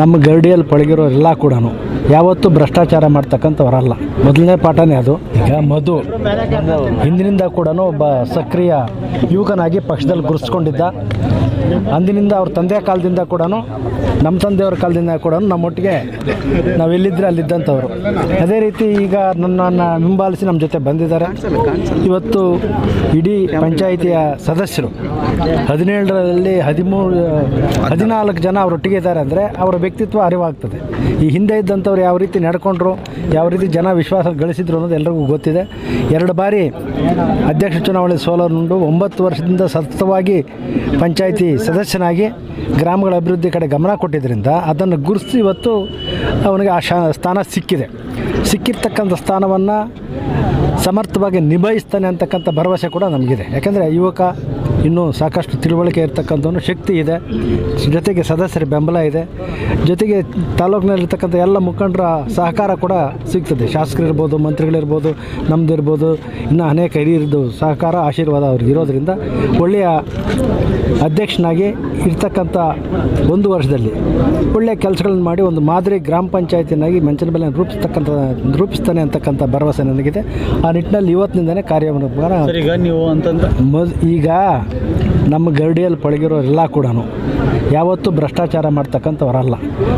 ನಮ್ಮ ಗರಡಿಯಲ್ಲಿ ಪಳಗಿರೋ ಎಲ್ಲ ಕೂಡ ಯಾವತ್ತೂ ಭ್ರಷ್ಟಾಚಾರ ಮಾಡ್ತಕ್ಕಂಥವರಲ್ಲ. ಮೊದಲನೇ ಪಾಠನೇ ಅದು. ಈಗ ಮಧು ಹಿಂದಿನಿಂದ ಕೂಡ ಒಬ್ಬ ಸಕ್ರಿಯ ಯುವಕನಾಗಿ ಪಕ್ಷದಲ್ಲಿ ಗುರುತಿಸ್ಕೊಂಡಿದ್ದ. ಅಂದಿನಿಂದ ಅವ್ರ ತಂದೆಯ ಕಾಲದಿಂದ ಕೂಡ, ನಮ್ಮ ತಂದೆಯವ್ರ ಕಾಲದಿಂದ ಕೂಡ ನಮ್ಮೊಟ್ಟಿಗೆ ನಾವೆಲ್ಲಿದ್ದರೆ ಅಲ್ಲಿದ್ದಂಥವ್ರು. ಅದೇ ರೀತಿ ಈಗ ನನ್ನನ್ನು ಹಿಂಬಾಲಿಸಿ ನಮ್ಮ ಜೊತೆ ಬಂದಿದ್ದಾರೆ. ಇವತ್ತು ಇಡೀ ಪಂಚಾಯಿತಿಯ ಸದಸ್ಯರು 17ರಲ್ಲಿ 14 ಜನ ಅವರೊಟ್ಟಿಗೆ ಇದ್ದಾರೆ ಅಂದರೆ ಅವರ ವ್ಯಕ್ತಿತ್ವ ಅರಿವಾಗ್ತದೆ. ಈ ಹಿಂದೆ ಇದ್ದಂಥವ್ರು ಯಾವ ರೀತಿ ನಡ್ಕೊಂಡ್ರು, ಯಾವ ರೀತಿ ಜನ ವಿಶ್ವಾಸ ಗಳಿಸಿದ್ರು ಅನ್ನೋದು ಎಲ್ಲರಿಗೂ ಗೊತ್ತಿದೆ. 2 ಬಾರಿ ಅಧ್ಯಕ್ಷ ಚುನಾವಣೆ ಸೋಲನುಂಡು 9 ವರ್ಷದಿಂದ ಸತತವಾಗಿ ಪಂಚಾಯಿತಿ ಸದಸ್ಯನಾಗಿ ಗ್ರಾಮಗಳ ಅಭಿವೃದ್ಧಿ ಕಡೆ ಗಮನ ಕೊಟ್ಟಿದ್ದರಿಂದ ಅದನ್ನು ಗುರುತಿಸಿ ಇವತ್ತು ಅವನಿಗೆ ಆ ಸ್ಥಾನ ಸಿಕ್ಕಿರ್ತಕ್ಕಂಥ ಸ್ಥಾನವನ್ನು ಸಮರ್ಥವಾಗಿ ನಿಭಾಯಿಸ್ತಾನೆ ಅಂತಕ್ಕಂಥ ಭರವಸೆ ಕೂಡ ನಮಗಿದೆ. ಯಾಕೆಂದರೆ ಯುವಕ ಇನ್ನೂ ಸಾಕಷ್ಟು ತಿಳುವಳಿಕೆ ಇರ್ತಕ್ಕಂಥವನು, ಶಕ್ತಿ ಇದೆ, ಜೊತೆಗೆ ಸದಸ್ಯರ ಬೆಂಬಲ ಇದೆ, ಜೊತೆಗೆ ತಾಲೂಕಿನಲ್ಲಿರ್ತಕ್ಕಂಥ ಎಲ್ಲ ಮುಖಂಡರ ಸಹಕಾರ ಕೂಡ ಸಿಗ್ತದೆ. ಶಾಸಕರಿರ್ಬೋದು, ಮಂತ್ರಿಗಳಿರ್ಬೋದು, ನಮ್ಮದಿರ್ಬೋದು, ಇನ್ನು ಅನೇಕ ಹಿರಿಯರದ್ದು ಸಹಕಾರ ಆಶೀರ್ವಾದ ಅವ್ರಿಗೆ ಇರೋದರಿಂದ ಒಳ್ಳೆಯ ಅಧ್ಯಕ್ಷನಾಗಿ ಇರ್ತಕ್ಕಂಥ 1 ವರ್ಷದಲ್ಲಿ ಒಳ್ಳೆಯ ಕೆಲಸಗಳನ್ನು ಮಾಡಿ ಒಂದು ಮಾದರಿ ಗ್ರಾಮ ಪಂಚಾಯತಿನಾಗಿ ಮಂಚನಬೆಲೆ ರೂಪಿಸ್ತಾನೆ ಅಂತಕ್ಕಂಥ ಭರವಸೆ ನನಗಿದೆ. ಆ ನಿಟ್ಟಿನಲ್ಲಿ ಇವತ್ತಿನಿಂದನೇ ಕಾರ್ಯವನ್ನು ಈಗ ನೀವು ಅಂತಂದ್ರೆ ಈಗ ನಮ್ಮ ಗರಡಿಯಲ್ಲಿ ಪಳಗಿರೋ ಎಲ್ಲ ಕೂಡ ಯಾವತ್ತೂ ಭ್ರಷ್ಟಾಚಾರ ಮಾಡ್ತಕ್ಕಂಥವರಲ್ಲ.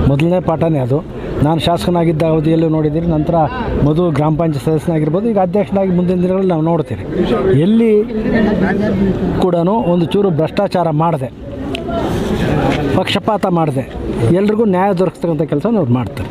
ಮೊದಲನೇ ಪಾಠನೇ ಅದು. ನಾನು ಶಾಸಕನಾಗಿದ್ದ ಅವಧಿಯಲ್ಲೂ ನೋಡಿದ್ದೀನಿ. ನಂತರ ಮಧು ಗ್ರಾಮ ಪಂಚಾಯತ್ ಸದಸ್ಯನಾಗಿರ್ಬೋದು, ಈಗ ಅಧ್ಯಕ್ಷನಾಗಿ ಮುಂದಿನ ದಿನಗಳಲ್ಲಿ ನಾವು ನೋಡ್ತೀವಿ. ಎಲ್ಲಿ ಕೂಡ ಒಂದು ಚೂರು ಭ್ರಷ್ಟಾಚಾರ ಮಾಡದೆ, ಪಕ್ಷಪಾತ ಮಾಡದೆ, ಎಲ್ರಿಗೂ ನ್ಯಾಯ ದೊರಕಿಸ್ತಕ್ಕಂಥ ಕೆಲಸ ಅವ್ರು ಮಾಡ್ತಾರೆ.